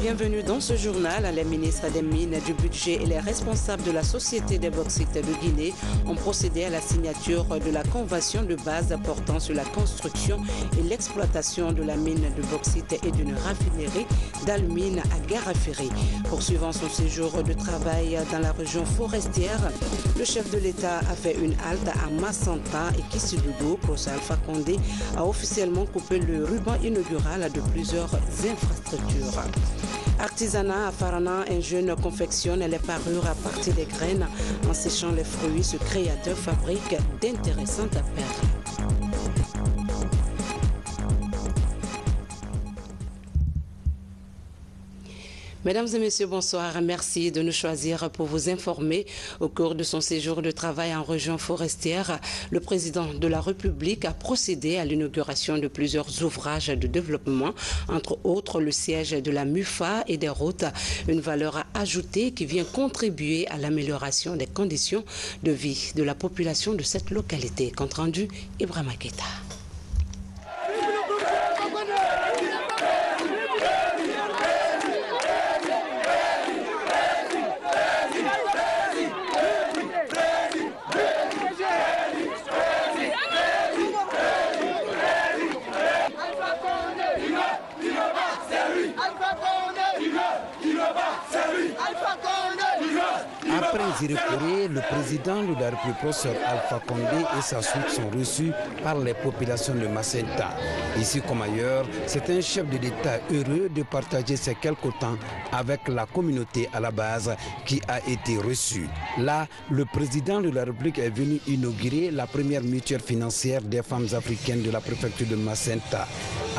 bienvenue dans ce journal. Les ministres des Mines, du Budget et les responsables de la Société des bauxites de Guinée ont procédé à la signature de la convention de base portant sur la construction et l'exploitation de la mine de bauxite et d'une raffinerie d'alumine à Garafiri. Poursuivant son séjour de travail dans la région forestière, le chef de l'État a fait une halte à Massanta et Kisidougou. Procès Alpha Condé a officiellement coupé le ruban inaugural de plusieurs infrastructures. Artisanat à Farana, un jeune confectionne les parures à partir des graines. En séchant les fruits, ce créateur fabrique d'intéressantes perles. Mesdames et messieurs, bonsoir. Merci de nous choisir pour vous informer. Au cours de son séjour de travail en région forestière, le président de la République a procédé à l'inauguration de plusieurs ouvrages de développement, entre autres le siège de la MUFA et des routes, une valeur ajoutée qui vient contribuer à l'amélioration des conditions de vie de la population de cette localité. Compte rendu, Ibrahima Keita. Après Zirikore, le président de la République, professeur Alpha Condé et sa suite sont reçus par les populations de Macenta. Ici comme ailleurs, c'est un chef de l'État heureux de partager ces quelques temps avec la communauté à la base qui a été reçue. Là, le président de la République est venu inaugurer la première mutuelle financière des femmes africaines de la préfecture de Macenta.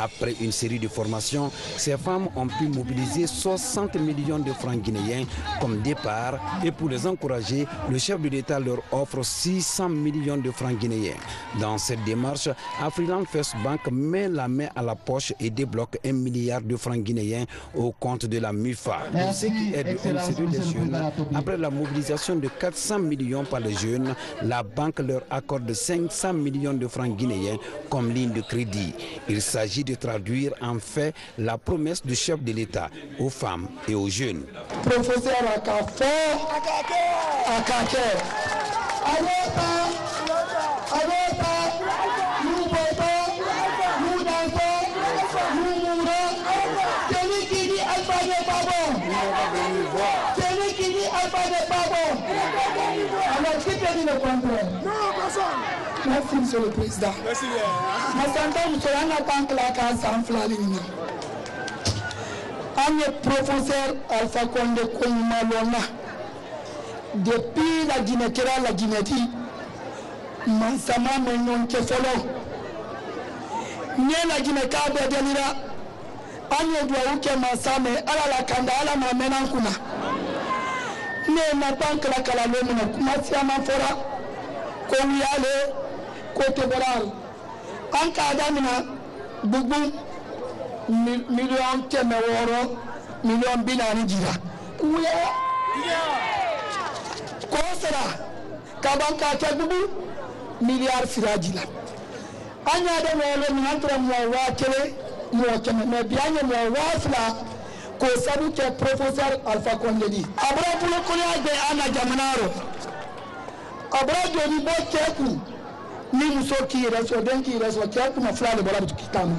Après une série de formations, ces femmes ont pu mobiliser 60 millions de francs guinéens comme départ et pour les encourager, le chef de l'État leur offre 600 millions de francs guinéens. Dans cette démarche, Afriland First Bank met la main à la poche et débloque 1 milliard de francs guinéens au compte de la MUFA. Pour ce qui est du MCD des jeunes, après la mobilisation de 400 millions par les jeunes, la banque leur accorde 500 millions de francs guinéens comme ligne de crédit. Il s'agit de traduire en fait la promesse du chef de l'État aux femmes et aux jeunes. Professeur Akafo, Akake, Alota, nous votons, nous dansons, nous mourons. Celui qui dit Alpha n'est pas bon. Celui qui dit Alpha n'est pas bon. Alors qui te dit le contraire? Non, personne. Merci, monsieur le président. Merci bien. Ma santé, nous sommes en tant que la case sans flaline. Le professeur Alpha Condé Kouimalona, depuis la Guinée, la Guinée dit, Mansama Menon Kefolo, Nye la Guinée Kabe Delira, Anye Douaouke Mansame, Ala la Kanda, Ala Mamenankuna, Ne Natank la Kalalomina, Kumatia Manfora, Kouiale, Côte Boral, Anka Adamina, Boubou. Million kɛmɛ wɔɔrɔ million bi naani jira k'o sara ka ban k'a kɛ dugu miliyari siraji la an y'a dɔn mɔgɔ min an tora mɔgɔ 1000 mɔgɔ 100 mais bi an ye mɔgɔ 2000 k'o sabu kɛ professeur Alpha Condé di a bɔra bolokoliya bɛ an na jamana rɔ a bɔra joli bɔ cɛ kun ni muso k'i yɛrɛ sɔrɔ den k'i yɛrɛ sɔrɔ cɛ kunna fila de bɔra bitiki ta ma.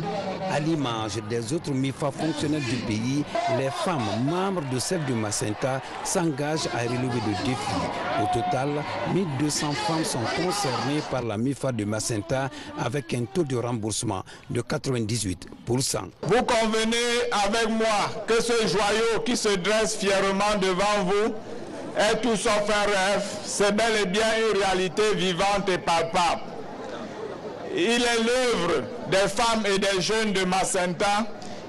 À l'image des autres MIFA fonctionnels du pays, les femmes membres de celle de Macenta s'engagent à relever le défi. Au total, 1200 femmes sont concernées par la MIFA de Macenta avec un taux de remboursement de 98%. Vous convenez avec moi que ce joyau qui se dresse fièrement devant vous est tout sauf un rêve, c'est bel et bien une réalité vivante et palpable. Il est l'œuvre des femmes et des jeunes de Macenta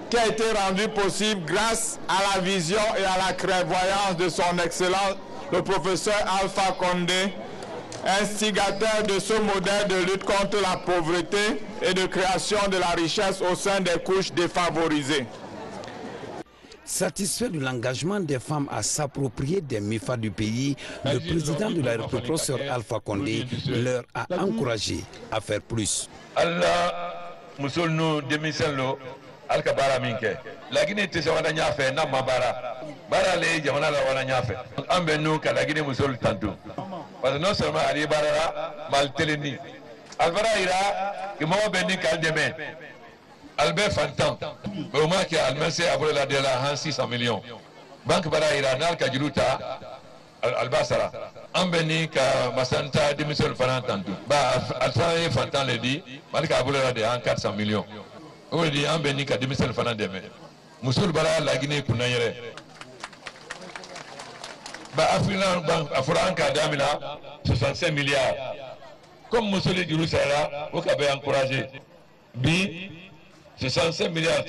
qui a été rendue possible grâce à la vision et à la clairvoyance de son excellence, le professeur Alpha Condé, instigateur de ce modèle de lutte contre la pauvreté et de création de la richesse au sein des couches défavorisées. Satisfait de l'engagement des femmes à s'approprier des MIFA du pays, le président de la République, professeur Alpha Condé, leur a encouragé à faire plus. Allah musolno demiselo alka bara minke lagine te sawana nyafe na mabara bara le jamana la wana nyafe ambe nu ka lagine musul tantu parce non seulement ali bara mal teleni albara ira ki mo bendi kal deme Albert Fantan, au moins qui a almensé après la de la 600 millions. Banque bara ira nal ka juluta albasara. Ambeni ka masanta demisol fanantantu. Ba alfanye Fantan le dit, malika après la de 400 millions. On dit ambeni ka demisol fanandeme. Musul bara la Guinée kunayere. Ba Afrilan banque Afranka damila 65 milliards. Comme Musul Jurusara, au Kabé encouragé. Bi 65 milliards,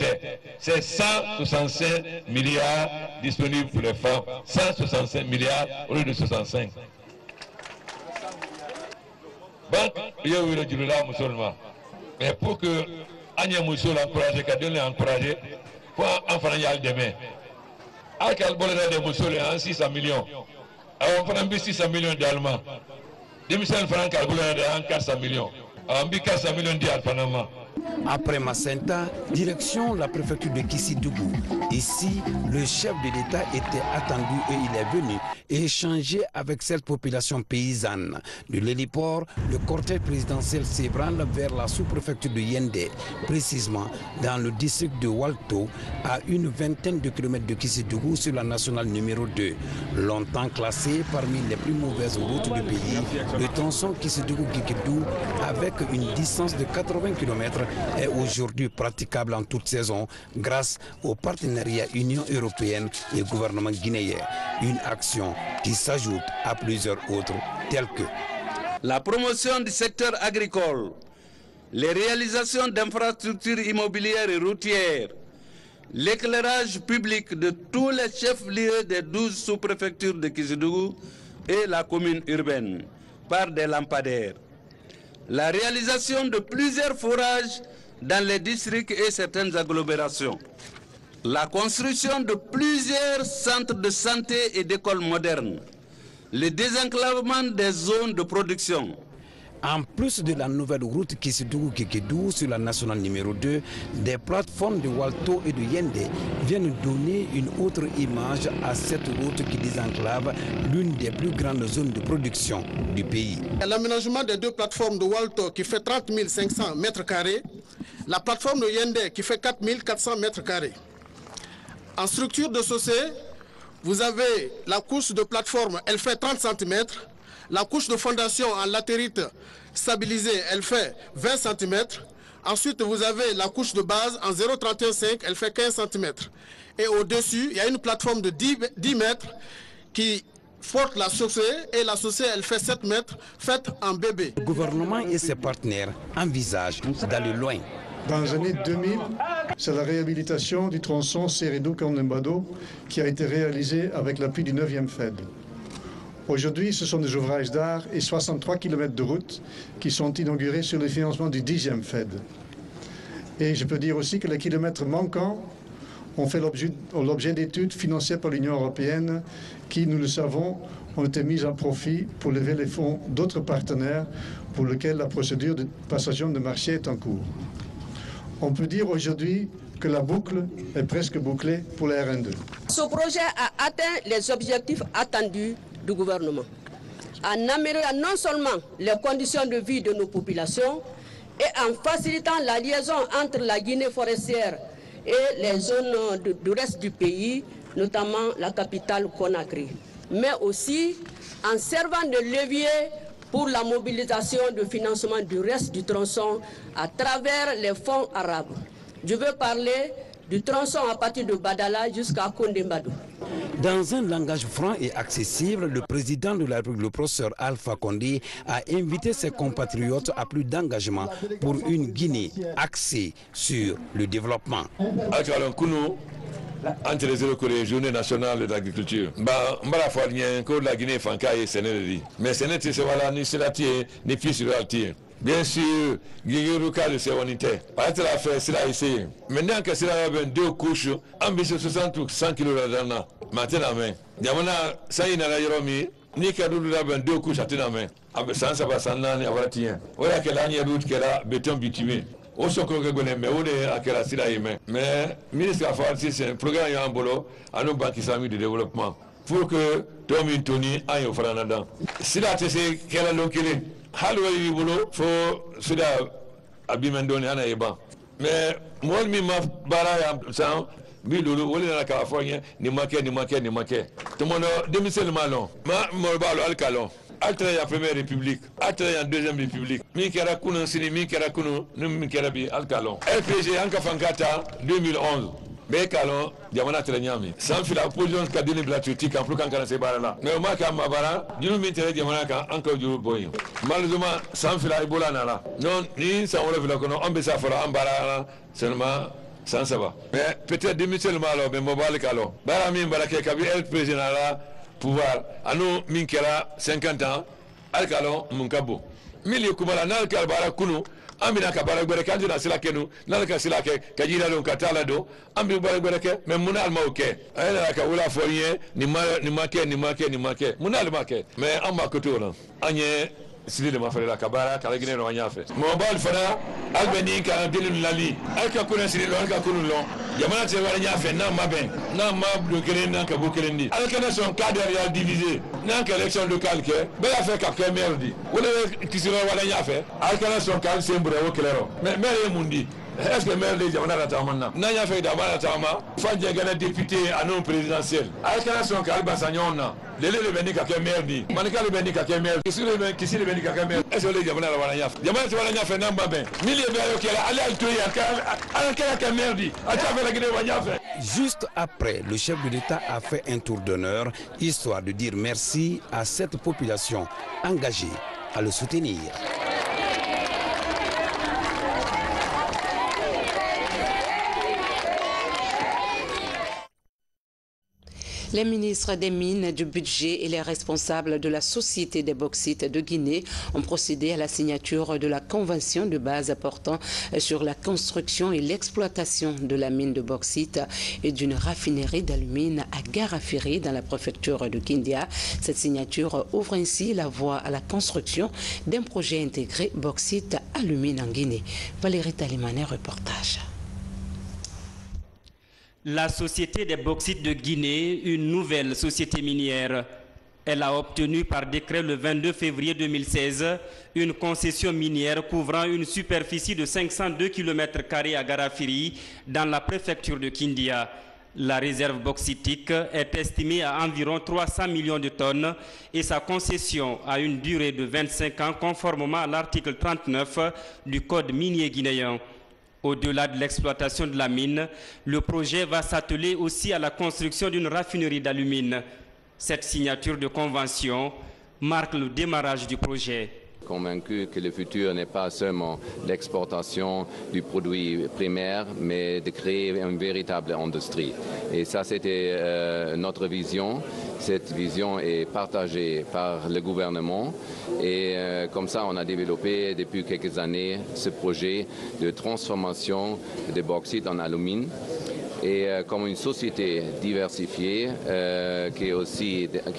c'est 165 milliards disponibles pour les femmes. 165 milliards au lieu de 65. Donc, il y a eu le Djurula musulman. Mais pour que Anya Moussoul encourage, qu'Adieu l'ait encouragé, pour en faire un demain. À quel bol de Moussoul en 600 millions. On prend 600 millions d'Allemands. 2000 francs en 400 millions. On 400 millions d'Allemands. Après Macenta, direction la préfecture de Kissidougou. Ici, le chef de l'État était attendu et il est venu échanger avec cette population paysanne. De l'héliport, le cortège présidentiel s'ébranle vers la sous-préfecture de Yendé, précisément dans le district de Walto, à une vingtaine de kilomètres de Kissidougou sur la nationale numéro 2. Longtemps classé parmi les plus mauvaises routes du pays, le tronçon Kissidougou-Kikidou, avec une distance de 80 km, est aujourd'hui praticable en toute saison grâce au partenariat Union européenne et gouvernement guinéen. Une action qui s'ajoute à plusieurs autres telles que la promotion du secteur agricole, les réalisations d'infrastructures immobilières et routières, l'éclairage public de tous les chefs-lieux des 12 sous-préfectures de Kissidougou et la commune urbaine par des lampadaires. La réalisation de plusieurs forages dans les districts et certaines agglomérations. La construction de plusieurs centres de santé et d'écoles modernes. Le désenclavement des zones de production. En plus de la nouvelle route Kissidougou-Kikidou sur la nationale numéro 2, des plateformes de Walto et de Yendé viennent donner une autre image à cette route qui désenclave l'une des plus grandes zones de production du pays. L'aménagement des deux plateformes de Walto qui fait 30 500 mètres carrés, la plateforme de Yendé qui fait 4 400 mètres carrés. En structure de chaussée, vous avez la couche de plateforme, elle fait 30 cm. La couche de fondation en latérite stabilisée, elle fait 20 cm. Ensuite, vous avez la couche de base en 0,315, elle fait 15 cm. Et au-dessus, il y a une plateforme de 10 mètres qui porte la chaussée. Et la chaussée, elle fait 7 mètres, faite en bébé. Le gouvernement et ses partenaires envisagent d'aller loin. Dans les années 2000, c'est la réhabilitation du tronçon Sérédou-Cornembado qui a été réalisée avec l'appui du 9e FED. Aujourd'hui, ce sont des ouvrages d'art et 63 km de route qui sont inaugurés sur le financement du 10e FED. Et je peux dire aussi que les kilomètres manquants ont fait l'objet d'études financées par l'Union européenne qui, nous le savons, ont été mises à profit pour lever les fonds d'autres partenaires pour lesquels la procédure de passation de marché est en cours. On peut dire aujourd'hui que la boucle est presque bouclée pour la RN2. Ce projet a atteint les objectifs attendus du gouvernement, en améliorant non seulement les conditions de vie de nos populations et en facilitant la liaison entre la Guinée forestière et les zones du reste du pays, notamment la capitale Conakry, mais aussi en servant de levier pour la mobilisation de financement du reste du tronçon à travers les fonds arabes. Je veux parler du tronçon à partir de Badala jusqu'à Kondembadou. Dans un langage franc et accessible, le président de la République, le professeur Alpha Condé, a invité ses compatriotes à plus d'engagement pour une Guinée axée sur le développement. Entre les écoles, journée nationale de l'agriculture. La Guinée mais ni fils bien sûr, Guigueruka le séwanité. Pas être la faire, c'est là ici. Maintenant que c'est là, deux couches, ambitieux 60 ou 100 kg là dedans. Maintenant, mais, Yamana, ça y est, la Yoromi, ni qu'à deux couches à tenir main. Ça va s'en aller à Valatien. Voilà que l'année route qui est là, béton bitumé. o sokro ke gone me o de akela sila yeme mais ministre affaires c'est un programme ya mbolo anu banque islamique de développement pour que Tomi Tony ayo franada sila tese kela lokile halwa yi bolo fo sida abimendoni ana yeba mais moi mi ma bara ya san mi lolo wole na California ni make tout le monde démissionne malon ma mo balo alcalon Altra ya première république, altra ya deuxième république. Mi kera kuno sini, mi kera kuno, mi kera bi alkalon. LPG anka fankata 2011. Be kalon jamana trenyami. Sans fil la position kadini gratuite en plus kan kana se barala. Mais ma ka mabara, dinu mi tere jamana kan anka juru boyo. Malheureusement sans fil la ebola nala. Non ni sa wala fil kono ambe sa fora ambara seulement sans ça va. Mais peut-être demi-seulement alors mais mobile kalon. Bara mi barake kabi LPG nala pouvoir anu minkela 50 ans alkalon munkabo mili kumala nalkal bara kunu amina ka bara gbere kan dina sila kenu nalka sila ke kajira don katala do ambi bara gbere ke men munal mauke ayla ka wala foye ni make munal make mais amba kotola anye sili de mafale la kabara kala gine no nyafe mo bal fana albeni ka dilin lali alka kuna sili lo alka kunu lo jamana te wala nyafe na maben na mabdo kelen na ka bo kelen di alka na son cadre ya divisé na ka élection locale ke be la fait ka merdi wala kisiro wala nyafe alka na son cadre sembure o kelero mais mundi est-ce que maire de jamana la tamana na nyafe da bala tama fanje gana député à non présidentiel alka na son cadre basanyona lele le benika ke merdi manika le benika ke merdi kisi le benika ke merdi est-ce que le jamana la wala nyafe jamana te wala nyafe na mbaben mili be yo kela ale altoya alka ke merdi acha la gine wa nyafe. Juste après, le chef de l'État a fait un tour d'honneur, histoire de dire merci à cette population engagée à le soutenir. Les ministres des Mines, du Budget et les responsables de la Société des bauxites de Guinée ont procédé à la signature de la convention de base portant sur la construction et l'exploitation de la mine de bauxite et d'une raffinerie d'alumine à Garafiri dans la préfecture de Kindia. Cette signature ouvre ainsi la voie à la construction d'un projet intégré bauxite-alumine en Guinée. Valérie Talimane, reportage. La Société des bauxites de Guinée, une nouvelle société minière. Elle a obtenu par décret le 22 février 2016 une concession minière couvrant une superficie de 502 km² à Garafiri dans la préfecture de Kindia. La réserve bauxitique est estimée à environ 300 millions de tonnes et sa concession a une durée de 25 ans conformément à l'article 39 du Code minier guinéen. Au-delà de l'exploitation de la mine, le projet va s'atteler aussi à la construction d'une raffinerie d'alumine. Cette signature de convention marque le démarrage du projet. Convaincu que le futur n'est pas seulement l'exportation du produit primaire, mais de créer une véritable industrie. Et ça, c'était notre vision. Cette vision est partagée par le gouvernement. Et comme ça, on a développé depuis quelques années ce projet de transformation des bauxites en alumine. Et comme une société diversifiée qui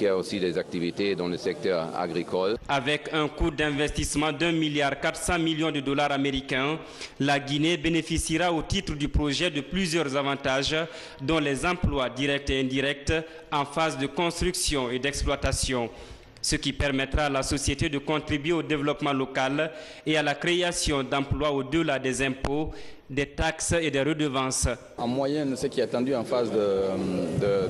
a aussi des activités dans le secteur agricole. Avec un coût d'investissement d'1,4 milliard de dollars américains, la Guinée bénéficiera au titre du projet de plusieurs avantages, dont les emplois directs et indirects en phase de construction et d'exploitation, ce qui permettra à la société de contribuer au développement local et à la création d'emplois au-delà des impôts, des taxes et des redevances. En moyenne, ce qui est attendu en phase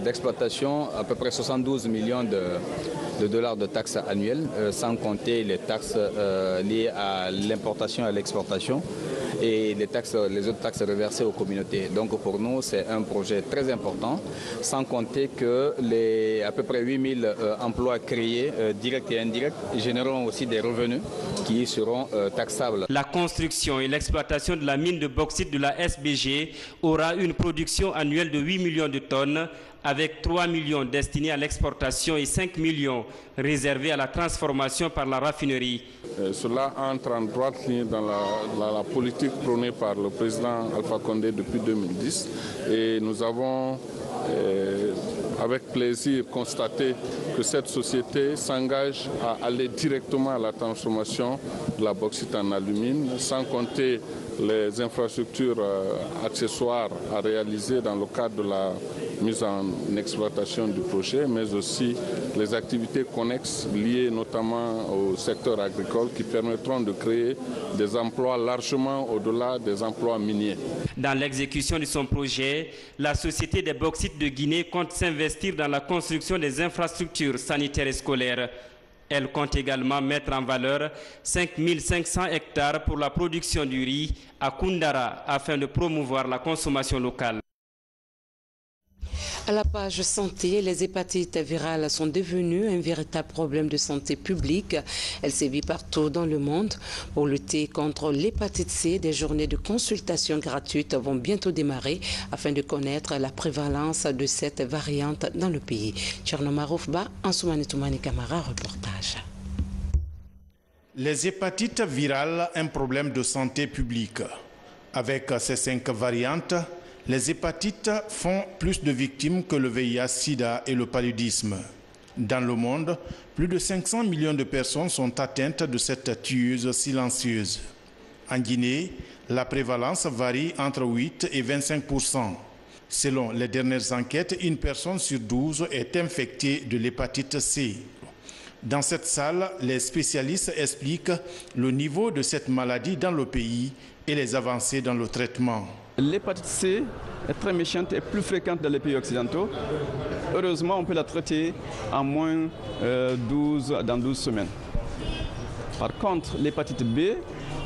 d'exploitation, à peu près 72 millions de dollars de taxes annuelles, sans compter les taxes liées à l'importation et à l'exportation et les autres taxes reversées aux communautés. Donc pour nous, c'est un projet très important, sans compter que les à peu près 8000 emplois créés, directs et indirects, généreront aussi des revenus qui seront taxables. La construction et l'exploitation de la mine de bauxite de la SBG aura une production annuelle de 8 millions de tonnes, avec 3 millions destinés à l'exportation et 5 millions réservés à la transformation par la raffinerie. Cela entre en droite ligne dans la politique prônée par le président Alpha Condé depuis 2010 et nous avons avec plaisir constaté que cette société s'engage à aller directement à la transformation de la bauxite en alumine, sans compter les infrastructures accessoires à réaliser dans le cadre de la mise en exploitation du projet, mais aussi les activités connexes liées notamment au secteur agricole qui permettront de créer des emplois largement au-delà des emplois miniers. Dans l'exécution de son projet, la Société des bauxites de Guinée compte s'investir dans la construction des infrastructures sanitaires et scolaires. Elle compte également mettre en valeur 5500 hectares pour la production du riz à Koundara afin de promouvoir la consommation locale. À la page santé, les hépatites virales sont devenues un véritable problème de santé publique. Elles sévissent partout dans le monde. Pour lutter contre l'hépatite C, des journées de consultation gratuites vont bientôt démarrer afin de connaître la prévalence de cette variante dans le pays. Tcherno Maroufba, Ansoumani Toumani Kamara, reportage. Les hépatites virales, un problème de santé publique. Avec ces 5 variantes, les hépatites font plus de victimes que le VIH-Sida et le paludisme. Dans le monde, plus de 500 millions de personnes sont atteintes de cette tueuse silencieuse. En Guinée, la prévalence varie entre 8 et 25%. Selon les dernières enquêtes, une personne sur 12 est infectée de l'hépatite C. Dans cette salle, les spécialistes expliquent le niveau de cette maladie dans le pays et les avancées dans le traitement. L'hépatite C est très méchante et plus fréquente dans les pays occidentaux. Heureusement, on peut la traiter en moins dans 12 semaines. Par contre, l'hépatite B,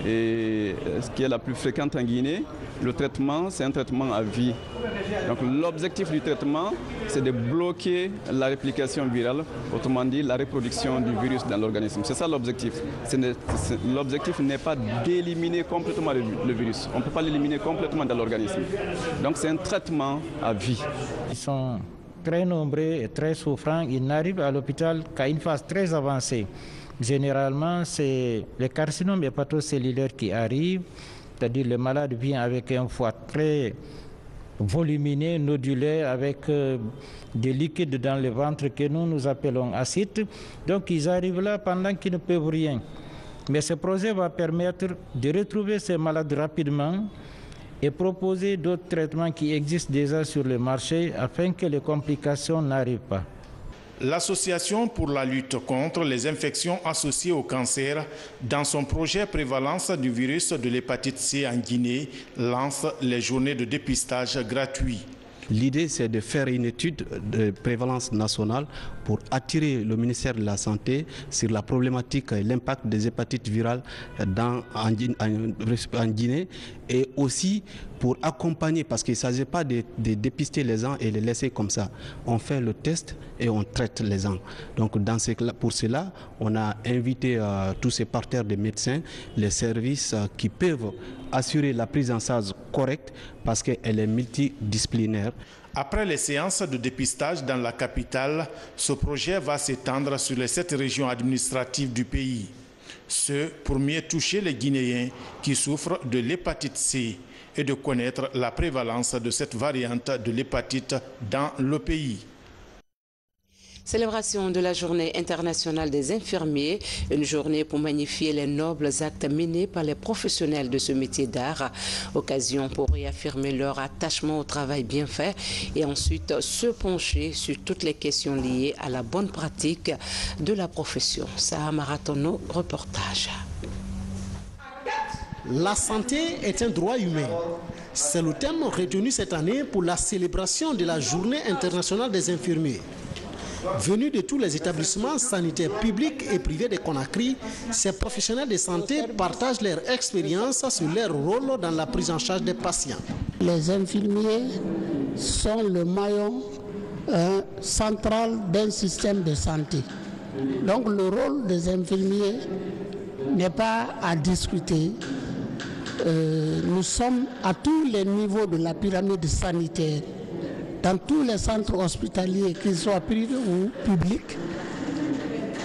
ce qui est la plus fréquente en Guinée, le traitement, c'est un traitement à vie. Donc l'objectif du traitement, c'est de bloquer la réplication virale, autrement dit la reproduction du virus dans l'organisme. C'est ça l'objectif. L'objectif n'est pas d'éliminer complètement le virus. On ne peut pas l'éliminer complètement dans l'organisme. Donc c'est un traitement à vie. Ils sont très nombreux et très souffrants. Ils n'arrivent à l'hôpital qu'à une phase très avancée. Généralement, c'est les carcinomes hépatocellulaires qui arrivent, c'est-à-dire le malade vient avec un foie très volumineux, nodulaire, avec des liquides dans le ventre que nous appelons acide. Donc ils arrivent là pendant qu'ils ne peuvent rien. Mais ce projet va permettre de retrouver ces malades rapidement et proposer d'autres traitements qui existent déjà sur le marché afin que les complications n'arrivent pas. L'Association pour la lutte contre les infections associées au cancer, dans son projet prévalence du virus de l'hépatite C en Guinée, lance les journées de dépistage gratuits. L'idée, c'est de faire une étude de prévalence nationale pour attirer le ministère de la Santé sur la problématique et l'impact des hépatites virales en Guinée et aussi pour accompagner, parce qu'il ne s'agit pas de dépister les gens et les laisser comme ça. On fait le test et on traite les gens. Donc pour cela, on a invité tous ces partenaires de médecins, les services qui peuvent assurer la prise en charge correcte parce qu'elle est multidisciplinaire. Après les séances de dépistage dans la capitale, ce projet va s'étendre sur les 7 régions administratives du pays. Ce pour mieux toucher les Guinéens qui souffrent de l'hépatite C et de connaître la prévalence de cette variante de l'hépatite dans le pays. Célébration de la Journée internationale des infirmiers, une journée pour magnifier les nobles actes menés par les professionnels de ce métier d'art. Occasion pour réaffirmer leur attachement au travail bien fait et ensuite se pencher sur toutes les questions liées à la bonne pratique de la profession. Sarah Maratono, reportage. La santé est un droit humain. C'est le thème retenu cette année pour la célébration de la Journée internationale des infirmiers. Venus de tous les établissements sanitaires publics et privés de Conakry, ces professionnels de santé partagent leur expérience sur leur rôle dans la prise en charge des patients. Les infirmiers sont le maillon central d'un système de santé. Donc le rôle des infirmiers n'est pas à discuter. Nous sommes à tous les niveaux de la pyramide sanitaire. Dans tous les centres hospitaliers, qu'ils soient privés ou publics,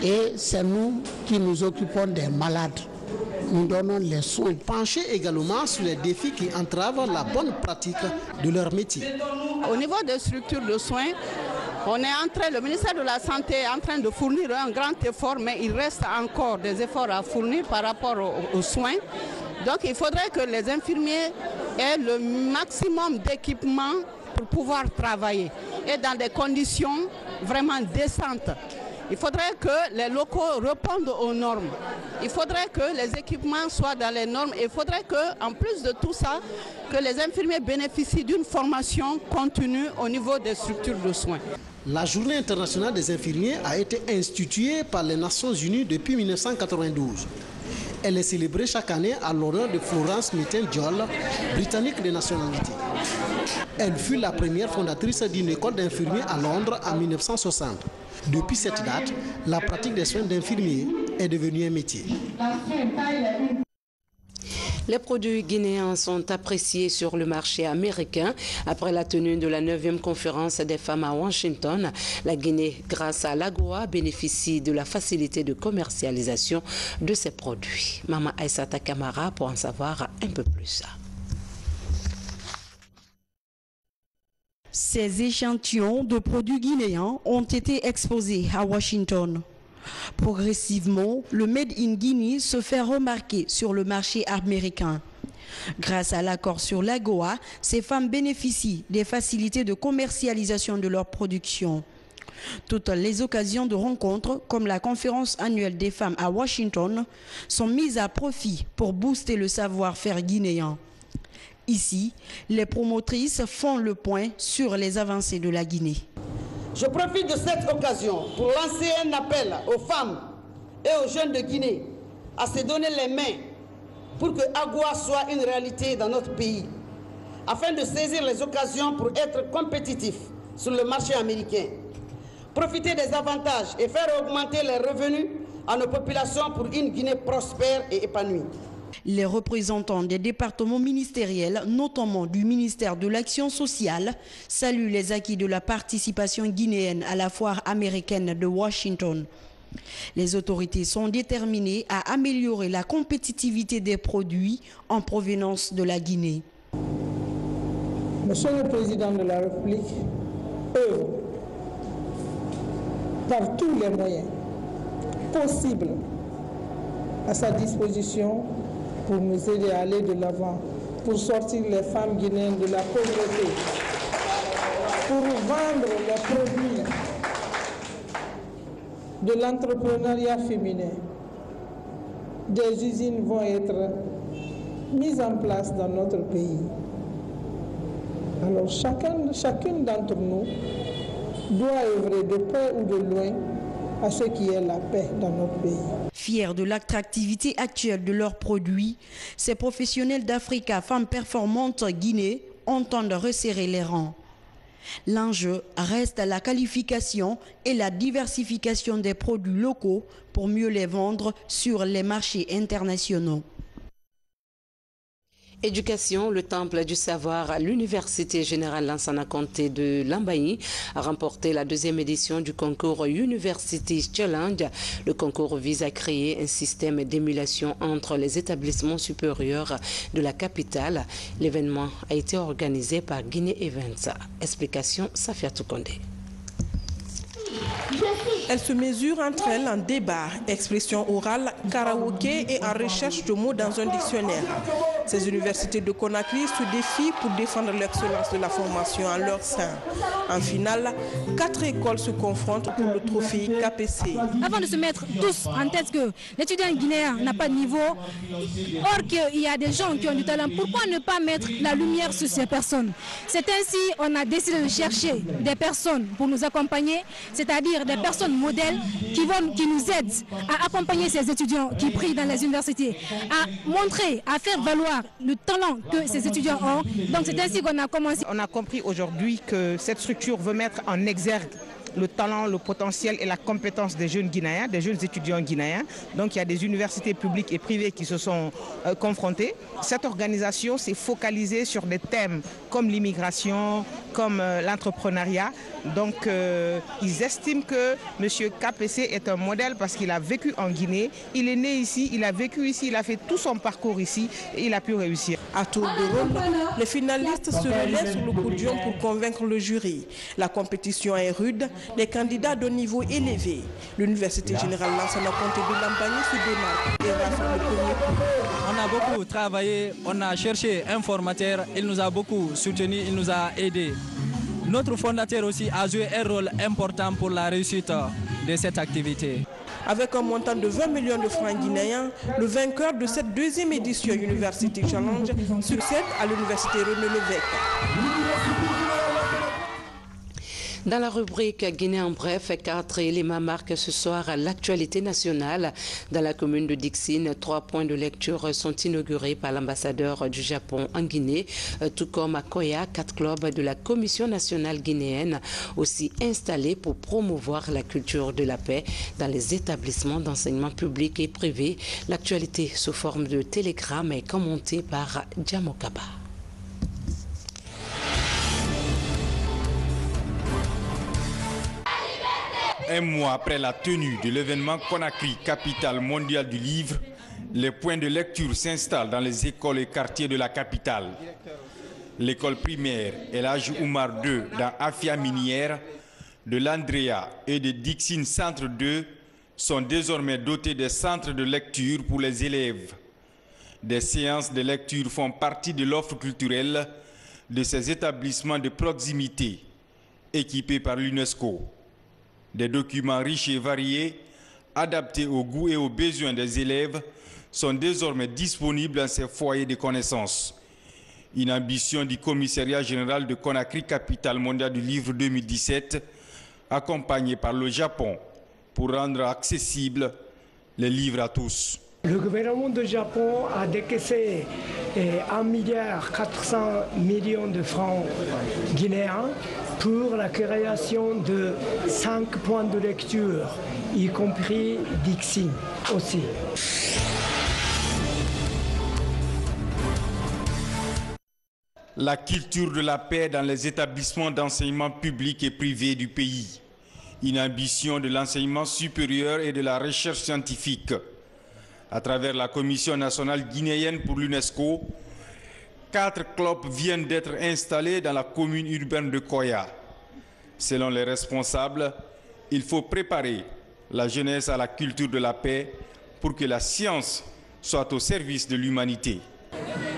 et c'est nous qui nous occupons des malades. Nous donnons les soins. Pencher également sur les défis qui entravent la bonne pratique de leur métier. Au niveau des structures de soins, le ministère de la Santé est en train de fournir un grand effort, mais il reste encore des efforts à fournir par rapport aux soins. Donc il faudrait que les infirmiers aient le maximum d'équipements pour pouvoir travailler et dans des conditions vraiment décentes. Il faudrait que les locaux répondent aux normes. Il faudrait que les équipements soient dans les normes. Et il faudrait qu'en plus de tout ça, que les infirmiers bénéficient d'une formation continue au niveau des structures de soins. La Journée internationale des infirmiers a été instituée par les Nations Unies depuis 1992. Elle est célébrée chaque année à l'honneur de Florence Nightingale, britannique de nationalité. Elle fut la première fondatrice d'une école d'infirmiers à Londres en 1960. Depuis cette date, la pratique des soins d'infirmiers est devenue un métier. Les produits guinéens sont appréciés sur le marché américain. Après la tenue de la 9e conférence des femmes à Washington, la Guinée, grâce à l'AGOA, bénéficie de la facilité de commercialisation de ses produits. Maman Aïssata Kamara pour en savoir un peu plus. Ces échantillons de produits guinéens ont été exposés à Washington. Progressivement, le Made in Guinea se fait remarquer sur le marché américain. Grâce à l'accord sur l'AGOA, ces femmes bénéficient des facilités de commercialisation de leur production. Toutes les occasions de rencontre, comme la conférence annuelle des femmes à Washington, sont mises à profit pour booster le savoir-faire guinéen. Ici, les promotrices font le point sur les avancées de la Guinée. Je profite de cette occasion pour lancer un appel aux femmes et aux jeunes de Guinée à se donner les mains pour que AGOA soit une réalité dans notre pays, afin de saisir les occasions pour être compétitifs sur le marché américain, profiter des avantages et faire augmenter les revenus à nos populations pour une Guinée prospère et épanouie. Les représentants des départements ministériels, notamment du ministère de l'Action sociale, saluent les acquis de la participation guinéenne à la foire américaine de Washington. Les autorités sont déterminées à améliorer la compétitivité des produits en provenance de la Guinée. Monsieur le Président de la République œuvre par tous les moyens possibles à sa disposition pour nous aider à aller de l'avant, pour sortir les femmes guinéennes de la pauvreté, pour vendre les produits de l'entrepreneuriat féminin. Des usines vont être mises en place dans notre pays. Alors chacune d'entre nous doit œuvrer de près ou de loin à ce qui est la paix dans notre pays. Fiers de l'attractivité actuelle de leurs produits, ces professionnels d'Africa Femmes Performantes Guinée entendent resserrer les rangs. L'enjeu reste la qualification et la diversification des produits locaux pour mieux les vendre sur les marchés internationaux. Éducation, le temple du savoir à l'Université Générale Lansana Conté de Lambaye a remporté la 2e édition du concours University Challenge. Le concours vise à créer un système d'émulation entre les établissements supérieurs de la capitale. L'événement a été organisé par Guinée Events. Explication Safiatou Kondé. Elles se mesurent entre elles en débat, expression orale, karaoké et en recherche de mots dans un dictionnaire. Ces universités de Conakry se défient pour défendre l'excellence de la formation en leur sein. En finale, 4 écoles se confrontent pour le trophée KPC. Avant de se mettre tous en tête que l'étudiant guinéen n'a pas de niveau, or qu'il y a des gens qui ont du talent, pourquoi ne pas mettre la lumière sur ces personnes? C'est ainsi qu'on a décidé de chercher des personnes pour nous accompagner, c'est-à-dire des personnes modèles qui nous aident à accompagner ces étudiants qui brillent dans les universités, à montrer, à faire valoir le talent que ces étudiants ont. Donc c'est ainsi qu'on a commencé. On a compris aujourd'hui que cette structure veut mettre en exergue le talent, le potentiel et la compétence des jeunes Guinéens, des jeunes étudiants guinéens. Donc il y a des universités publiques et privées qui se sont confrontées. Cette organisation s'est focalisée sur des thèmes comme l'immigration, comme l'entrepreneuriat. Donc ils estiment que M. KPC est un modèle parce qu'il a vécu en Guinée, il est né ici, il a vécu ici, il a fait tout son parcours ici et il a pu réussir. À tour de rôle, les finalistes se relaient sur le podium pour convaincre le jury. La compétition est rude, les candidats de niveau élevé. L'Université Générale Lansana Conté de Lambaye se démarque et va sur le premier coup. a beaucoup travaillé, on a cherché un formateur, il nous a beaucoup soutenu, il nous a aidés. Notre fondateur aussi a joué un rôle important pour la réussite de cette activité. Avec un montant de 20 millions de francs guinéens, le vainqueur de cette deuxième édition University Challenge succède à l'Université René Lévesque. Dans la rubrique Guinée en bref, 4 éléments marquent ce soir l'actualité nationale. Dans la commune de Dixine, 3 points de lecture sont inaugurés par l'ambassadeur du Japon en Guinée, tout comme à Koya, 4 clubs de la Commission nationale guinéenne, aussi installés pour promouvoir la culture de la paix dans les établissements d'enseignement public et privé. L'actualité sous forme de télégramme est commentée par Djamokaba. Un mois après la tenue de l'événement Conakry, capitale mondiale du livre, les points de lecture s'installent dans les écoles et quartiers de la capitale. L'école primaire El Hadj Oumar II dans Afia Minière, de l'Andrea et de Dixine Centre 2 sont désormais dotés de centres de lecture pour les élèves. Des séances de lecture font partie de l'offre culturelle de ces établissements de proximité équipés par l'UNESCO. Des documents riches et variés, adaptés aux goûts et aux besoins des élèves, sont désormais disponibles dans ces foyers de connaissances. Une ambition du Commissariat général de Conakry, capitale mondiale du livre 2017, accompagnée par le Japon pour rendre accessibles les livres à tous. Le gouvernement du Japon a décaissé 1,4 milliard de francs guinéens pour la création de 5 points de lecture, y compris Dixine aussi. La culture de la paix dans les établissements d'enseignement public et privé du pays. Une ambition de l'enseignement supérieur et de la recherche scientifique. À travers la Commission nationale guinéenne pour l'UNESCO, 4 clubs viennent d'être installés dans la commune urbaine de Koya. Selon les responsables, il faut préparer la jeunesse à la culture de la paix pour que la science soit au service de l'humanité.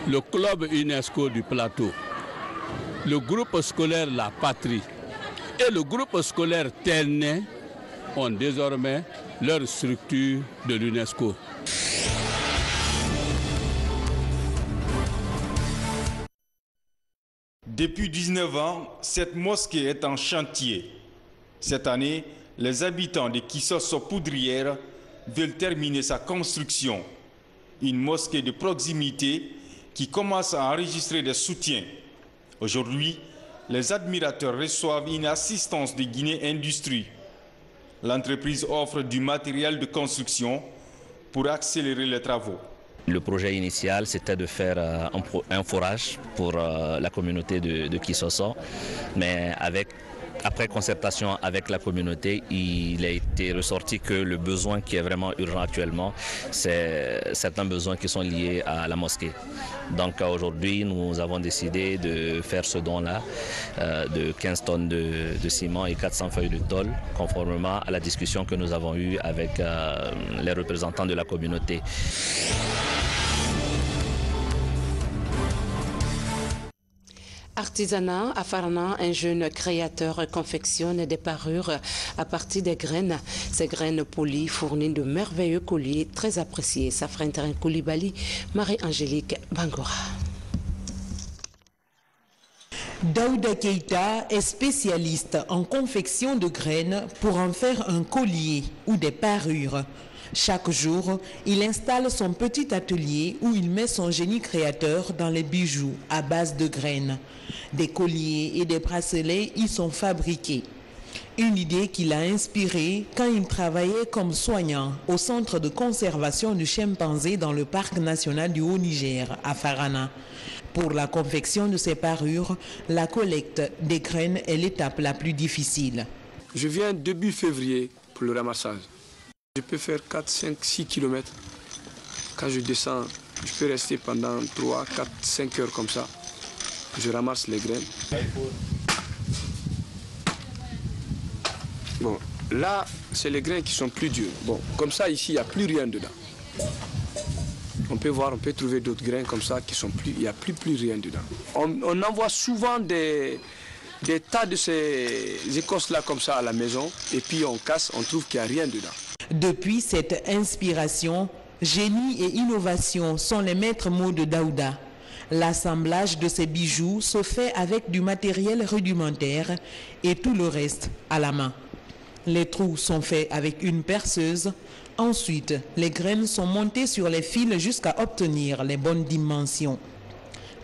Le club UNESCO du plateau, le groupe scolaire La Patrie et le groupe scolaire Ternet ont désormais leur structure de l'UNESCO. Depuis 19 ans, cette mosquée est en chantier. Cette année, les habitants de Kissoso-Poudrière veulent terminer sa construction. Une mosquée de proximité qui commence à enregistrer des soutiens. Aujourd'hui, les admirateurs reçoivent une assistance de Guinée Industrie. L'entreprise offre du matériel de construction pour accélérer les travaux. Le projet initial, c'était de faire un forage pour la communauté de Kissoso, mais après concertation avec la communauté, il a été ressorti que le besoin qui est vraiment urgent actuellement, c'est certains besoins qui sont liés à la mosquée. Donc aujourd'hui, nous avons décidé de faire ce don-là de 15 tonnes de ciment et 400 feuilles de tôle, conformément à la discussion que nous avons eue avec les représentants de la communauté. Artisanat, à Farana, un jeune créateur confectionne des parures à partir des graines. Ces graines polies fournissent de merveilleux colliers très appréciés. Safran Terin Koulibaly, Marie-Angélique Bangora. Daouda Keita est spécialiste en confection de graines pour en faire un collier ou des parures. Chaque jour, il installe son petit atelier où il met son génie créateur dans les bijoux à base de graines. Des colliers et des bracelets y sont fabriqués. Une idée qui l'a inspiré quand il travaillait comme soignant au centre de conservation du chimpanzé dans le parc national du Haut-Niger à Farana. Pour la confection de ces parures, la collecte des graines est l'étape la plus difficile. Je viens début février pour le ramassage. Je peux faire 4, 5, 6 km. Quand je descends, je peux rester pendant 3, 4, 5 heures comme ça. Je ramasse les graines. Bon, là, c'est les graines qui sont plus dures. Bon, comme ça, ici, il n'y a plus rien dedans. On peut voir, on peut trouver d'autres grains comme ça qui sont plus, il n'y a plus rien dedans. On envoie souvent des tas de ces écorces-là comme ça à la maison et puis on casse, on trouve qu'il n'y a rien dedans. Depuis cette inspiration, génie et innovation sont les maîtres mots de Daouda. L'assemblage de ces bijoux se fait avec du matériel rudimentaire et tout le reste à la main. Les trous sont faits avec une perceuse. Ensuite, les graines sont montées sur les fils jusqu'à obtenir les bonnes dimensions.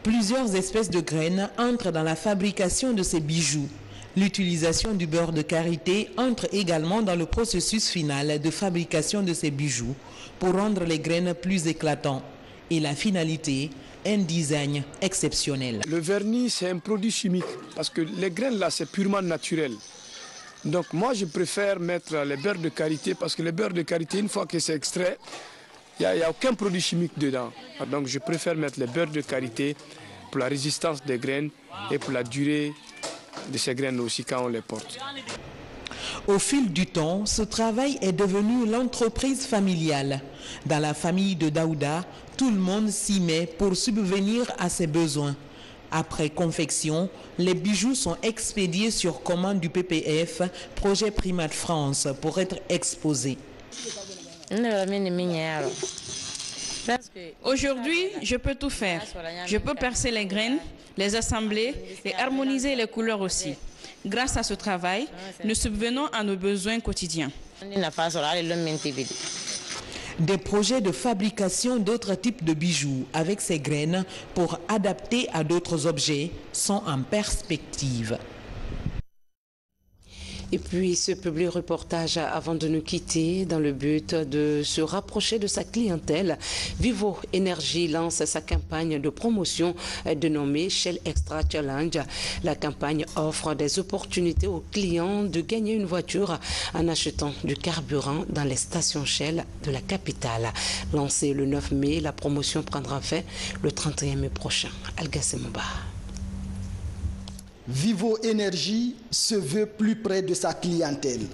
Plusieurs espèces de graines entrent dans la fabrication de ces bijoux. L'utilisation du beurre de karité entre également dans le processus final de fabrication de ces bijoux pour rendre les graines plus éclatantes. Et la finalité, un design exceptionnel. Le vernis, c'est un produit chimique parce que les graines là, c'est purement naturel. Donc moi, je préfère mettre les beurres de karité parce que les beurres de karité, une fois que c'est extrait, il n'y a aucun produit chimique dedans. Donc je préfère mettre les beurres de karité pour la résistance des graines et pour la durée de ces graines aussi quand on les porte. Au fil du temps, ce travail est devenu l'entreprise familiale. Dans la famille de Daouda, tout le monde s'y met pour subvenir à ses besoins. Après confection, les bijoux sont expédiés sur commande du PPF, Projet Primate France, pour être exposés. Aujourd'hui, je peux tout faire. Je peux percer les graines, les assembler et harmoniser les couleurs aussi. Grâce à ce travail, nous subvenons à nos besoins quotidiens. Des projets de fabrication d'autres types de bijoux avec ces graines pour adapter à d'autres objets sont en perspective. Et puis ce public reportage avant de nous quitter dans le but de se rapprocher de sa clientèle. Vivo Energy lance sa campagne de promotion dénommée Shell Extra Challenge. La campagne offre des opportunités aux clients de gagner une voiture en achetant du carburant dans les stations Shell de la capitale. Lancée le 9 mai, la promotion prendra fin le 31 mai prochain. Algassemouba. Vivo Energy se veut plus près de sa clientèle.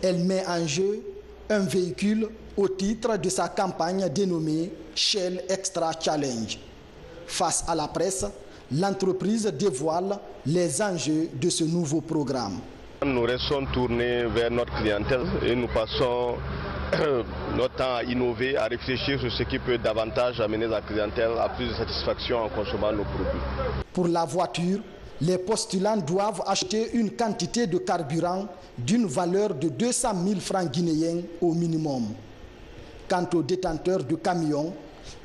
Elle met en jeu un véhicule au titre de sa campagne dénommée Shell Extra Challenge. Face à la presse, l'entreprise dévoile les enjeux de ce nouveau programme. Nous restons tournés vers notre clientèle et nous passons notre temps à innover, à réfléchir sur ce qui peut davantage amener la clientèle à plus de satisfaction en consommant nos produits. Pour la voiture, les postulants doivent acheter une quantité de carburant d'une valeur de 200 000 francs guinéens au minimum. Quant aux détenteurs de camions,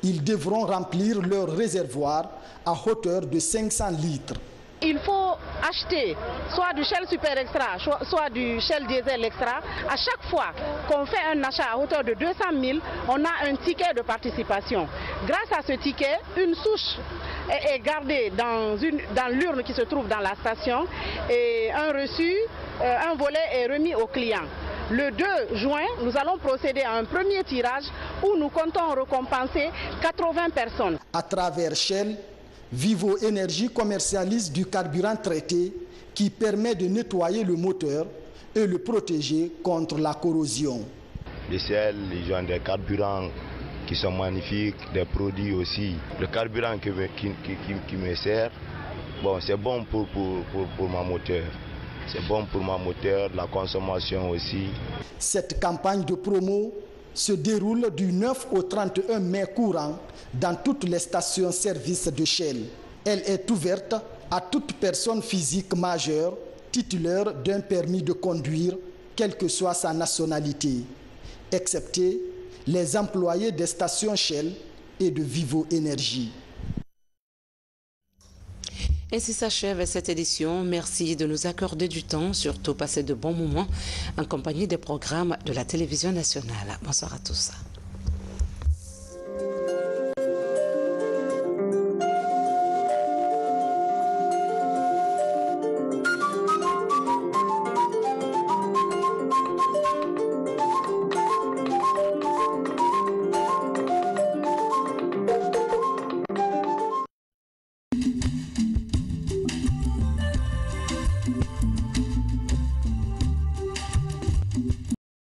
ils devront remplir leur réservoir à hauteur de 500 litres. Il faut acheter soit du Shell Super Extra, soit du Shell Diesel Extra. À chaque fois qu'on fait un achat à hauteur de 200 000, on a un ticket de participation. Grâce à ce ticket, une souche est gardée dans l'urne qui se trouve dans la station et un reçu, un volet est remis au client. Le 2 juin, nous allons procéder à un premier tirage où nous comptons récompenser 80 personnes. À travers Shell, Vivo Energy commercialise du carburant traité qui permet de nettoyer le moteur et le protéger contre la corrosion. Les Shell, ils ont des carburants qui sont magnifiques, des produits aussi. Le carburant qui me sert, bon, c'est bon pour ma moteur. C'est bon pour ma moteur, la consommation aussi. Cette campagne de promo se déroule du 9 au 31 mai courant dans toutes les stations-service de Shell. Elle est ouverte à toute personne physique majeure titulaire d'un permis de conduire, quelle que soit sa nationalité, excepté les employés des stations Shell et de Vivo Energy. Ainsi s'achève cette édition. Merci de nous accorder du temps, surtout passer de bons moments en compagnie des programmes de la télévision nationale. Bonsoir à tous.